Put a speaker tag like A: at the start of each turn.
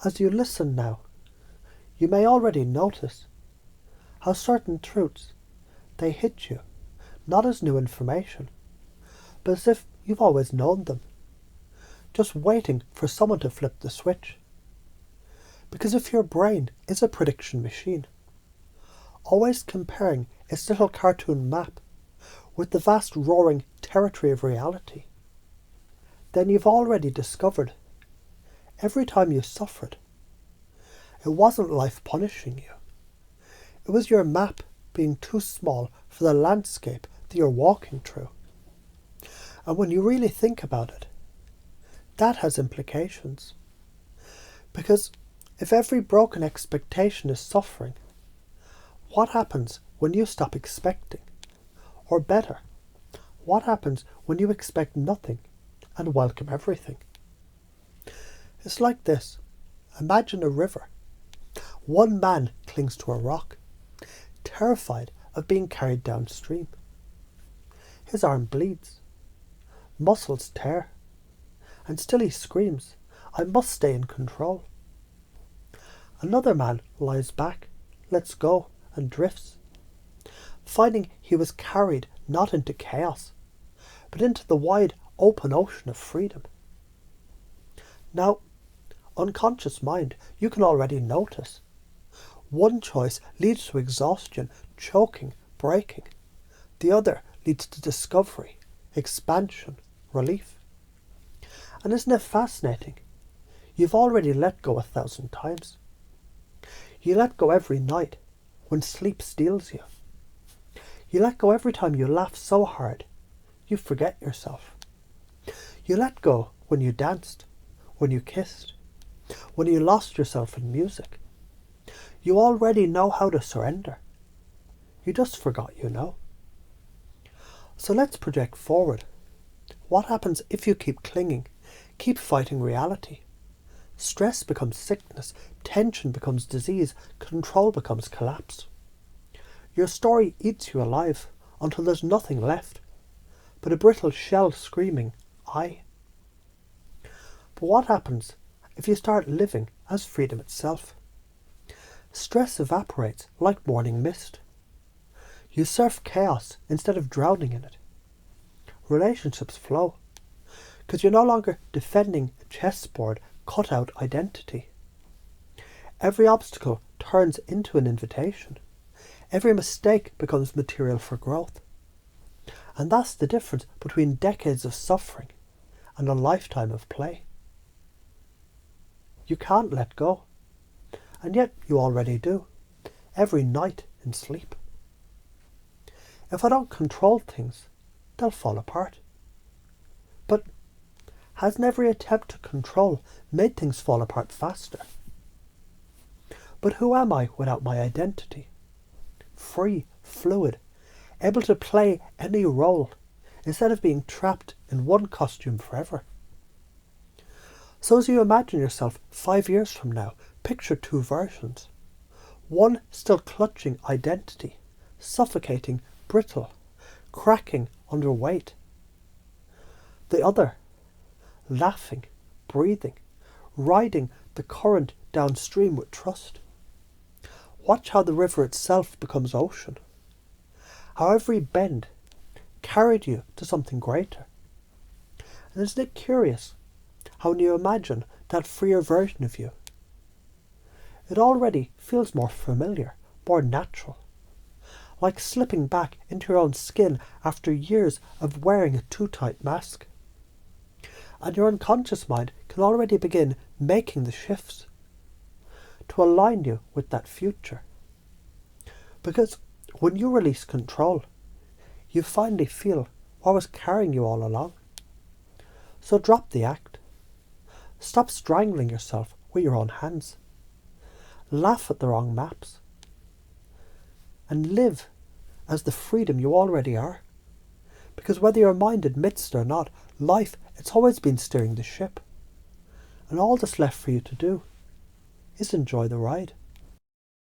A: As you listen now, you may already notice how certain truths, they hit you, not as new information, but as if you've always known them, just waiting for someone to flip the switch. Because if your brain is a prediction machine, always comparing its little cartoon map with the vast roaring territory of reality, then you've already discovered every time you suffered, it wasn't life punishing you. It was your map being too small for the landscape that you're walking through. And when you really think about it, that has implications. Because if every broken expectation is suffering, what happens when you stop expecting? Or better, what happens when you expect nothing and welcome everything? It's like this. Imagine a river. One man clings to a rock, terrified of being carried downstream. His arm bleeds, muscles tear, and still he screams, "I must stay in control." Another man lies back, lets go, and drifts, finding he was carried not into chaos, but into the wide open ocean of freedom. Now, unconscious mind, you can already notice. One choice leads to exhaustion, choking, breaking. The other leads to discovery, expansion, relief. And isn't it fascinating? You've already let go 1,000 times. You let go every night when sleep steals you. You let go every time you laugh so hard you forget yourself. You let go when you danced, when you kissed, when you lost yourself in music. You already know how to surrender. You just forgot you know. So let's project forward. What happens if you keep clinging, keep fighting reality? Stress becomes sickness, tension becomes disease, control becomes collapse. Your story eats you alive until there's nothing left but a brittle shell screaming, "I." But what happens if you start living as freedom itself? Stress evaporates like morning mist. You surf chaos instead of drowning in it. Relationships flow, because you're no longer defending a chessboard cut-out identity. Every obstacle turns into an invitation. Every mistake becomes material for growth. And that's the difference between decades of suffering and a lifetime of play. You can't let go, and yet you already do, every night in sleep. If I don't control things, they'll fall apart. But hasn't every attempt to control made things fall apart faster? But who am I without my identity? Free, fluid, able to play any role instead of being trapped in one costume forever. So as you imagine yourself 5 years from now, picture two versions. One still clutching identity, suffocating, brittle, cracking under weight. The other, laughing, breathing, riding the current downstream with trust. Watch how the river itself becomes ocean. How every bend carried you to something greater. And isn't it curious how when you imagine that freer version of you, it already feels more familiar, more natural. Like slipping back into your own skin after years of wearing a too tight mask. And your unconscious mind can already begin making the shifts to align you with that future. Because when you release control, you finally feel what was carrying you all along. So drop the act. Stop strangling yourself with your own hands. Laugh at the wrong maps. And live as the freedom you already are. Because whether your mind admits it or not, life, it's always been steering the ship. And all that's left for you to do is enjoy the ride.